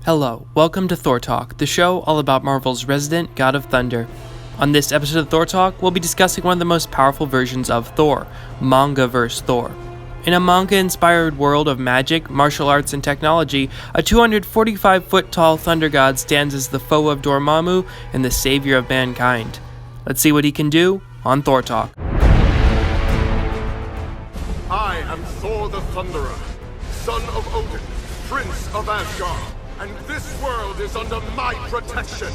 Hello, welcome to Thor Talk, the show all about Marvel's resident god of thunder. On this episode of Thor Talk, we'll be discussing one of the most powerful versions of Thor, Mangaverse Thor. In a manga-inspired world of magic, martial arts, and technology, a 245-foot-tall thunder god stands as the foe of Dormammu and the savior of mankind. Let's see what he can do on Thor Talk. I am Thor the Thunderer, son of Odin, prince of Asgard, and this world is under my protection.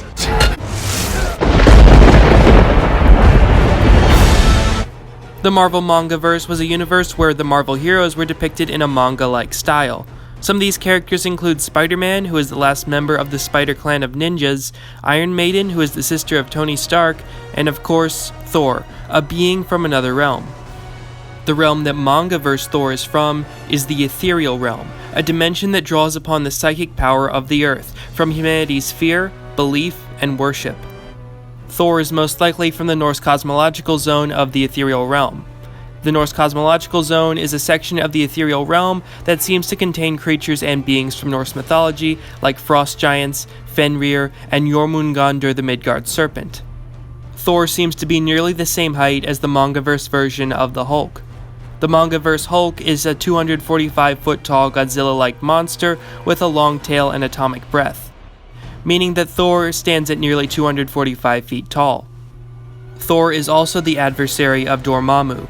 The Marvel Mangaverse was a universe where the Marvel heroes were depicted in a manga-like style. Some of these characters include Spider-Man, who is the last member of the Spider Clan of ninjas, Iron Maiden, who is the sister of Tony Stark, and of course, Thor, a being from another realm. The realm that Mangaverse Thor is from is the Ethereal realm, a dimension that draws upon the psychic power of the earth, from humanity's fear, belief, and worship. Thor is most likely from the Norse cosmological zone of the Ethereal realm. The Norse cosmological zone is a section of the Ethereal realm that seems to contain creatures and beings from Norse mythology like frost giants, Fenrir, and Jormungandr the Midgard serpent. Thor seems to be nearly the same height as the Mangaverse version of the Hulk. The Mangaverse Hulk is a 245-foot-tall Godzilla-like monster with a long tail and atomic breath, meaning that Thor stands at nearly 245 feet tall. Thor is also the adversary of Dormammu.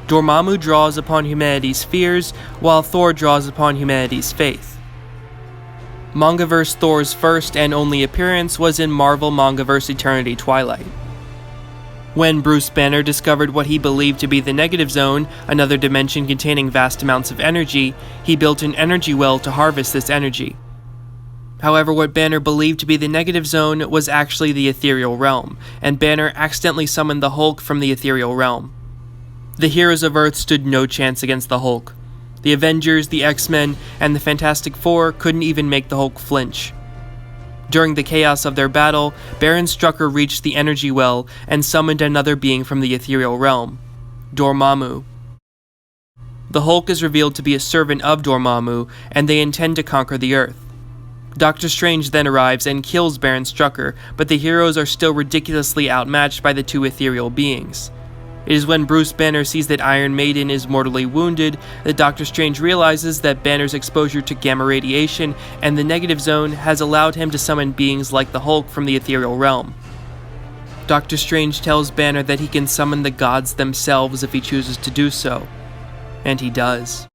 Dormammu draws upon humanity's fears, while Thor draws upon humanity's faith. Mangaverse Thor's first and only appearance was in Marvel Mangaverse Eternity Twilight. When Bruce Banner discovered what he believed to be the negative zone, another dimension containing vast amounts of energy, he built an energy well to harvest this energy. However, what Banner believed to be the negative zone was actually the Ethereal realm, and Banner accidentally summoned the Hulk from the Ethereal realm. The heroes of Earth stood no chance against the Hulk. The Avengers, the X-Men, and the Fantastic Four couldn't even make the Hulk flinch. During the chaos of their battle, Baron Strucker reached the energy well and summoned another being from the Ethereal realm, Dormammu. The Hulk is revealed to be a servant of Dormammu, and they intend to conquer the Earth. Doctor Strange then arrives and kills Baron Strucker, but the heroes are still ridiculously outmatched by the two ethereal beings. It is when Bruce Banner sees that Iron Maiden is mortally wounded that Doctor Strange realizes that Banner's exposure to gamma radiation and the negative zone has allowed him to summon beings like the Hulk from the ethereal realm. Doctor Strange tells Banner that he can summon the gods themselves if he chooses to do so, and he does.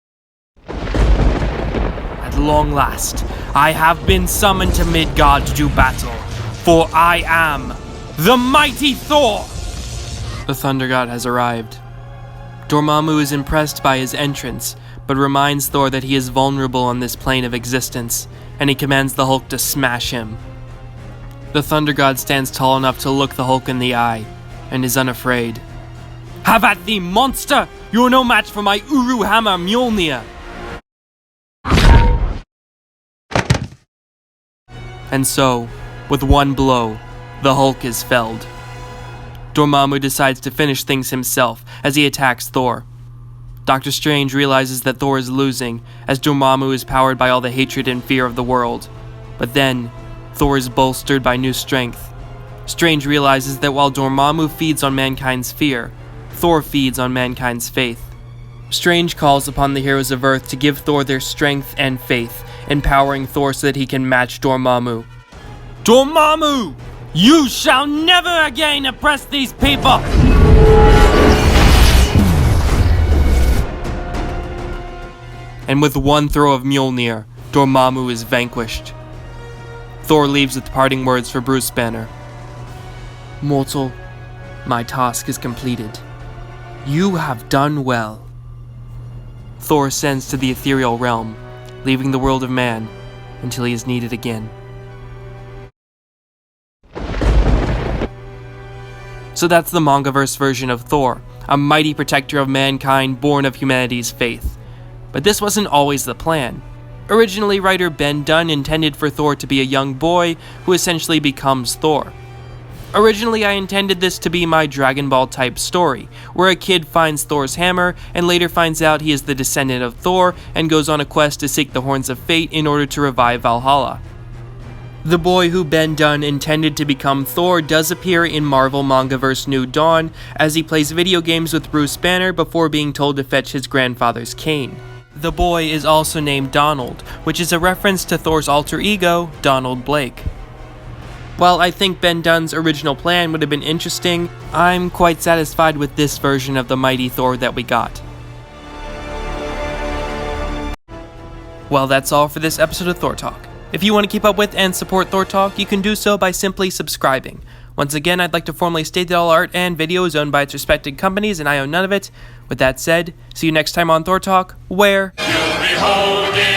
At long last, I have been summoned to Midgard to do battle, for I am the mighty Thor! The Thunder God has arrived. Dormammu is impressed by his entrance, but reminds Thor that he is vulnerable on this plane of existence, and he commands the Hulk to smash him. The Thunder God stands tall enough to look the Hulk in the eye, and is unafraid. Have at thee, monster! You are no match for my Uru hammer Mjolnir! And so, with one blow, the Hulk is felled. Dormammu decides to finish things himself as he attacks Thor. Doctor Strange realizes that Thor is losing, as Dormammu is powered by all the hatred and fear of the world. But then, Thor is bolstered by new strength. Strange realizes that while Dormammu feeds on mankind's fear, Thor feeds on mankind's faith. Strange calls upon the heroes of Earth to give Thor their strength and faith, empowering Thor so that he can match Dormammu. Dormammu! You shall never again oppress these people! And with one throw of Mjolnir, Dormammu is vanquished. Thor leaves with parting words for Bruce Banner. Mortal, my task is completed. You have done well. Thor ascends to the ethereal realm, leaving the world of man until he is needed again. So that's the Mangaverse version of Thor, a mighty protector of mankind born of humanity's faith. But this wasn't always the plan. Originally, writer Ben Dunn intended for Thor to be a young boy who essentially becomes Thor. Originally, I intended this to be my Dragon Ball type story, where a kid finds Thor's hammer and later finds out he is the descendant of Thor and goes on a quest to seek the Horns of Fate in order to revive Valhalla. The boy who Ben Dunn intended to become Thor does appear in Marvel Mangaverse New Dawn as he plays video games with Bruce Banner before being told to fetch his grandfather's cane. The boy is also named Donald, which is a reference to Thor's alter ego, Donald Blake. While I think Ben Dunn's original plan would have been interesting, I'm quite satisfied with this version of the mighty Thor that we got. Well, that's all for this episode of Thor Talk. If you want to keep up with and support Thor Talk, you can do so by simply subscribing. Once again, I'd like to formally state that all art and video is owned by its respected companies and I own none of it. With that said, see you next time on Thor Talk, where... You'll be holding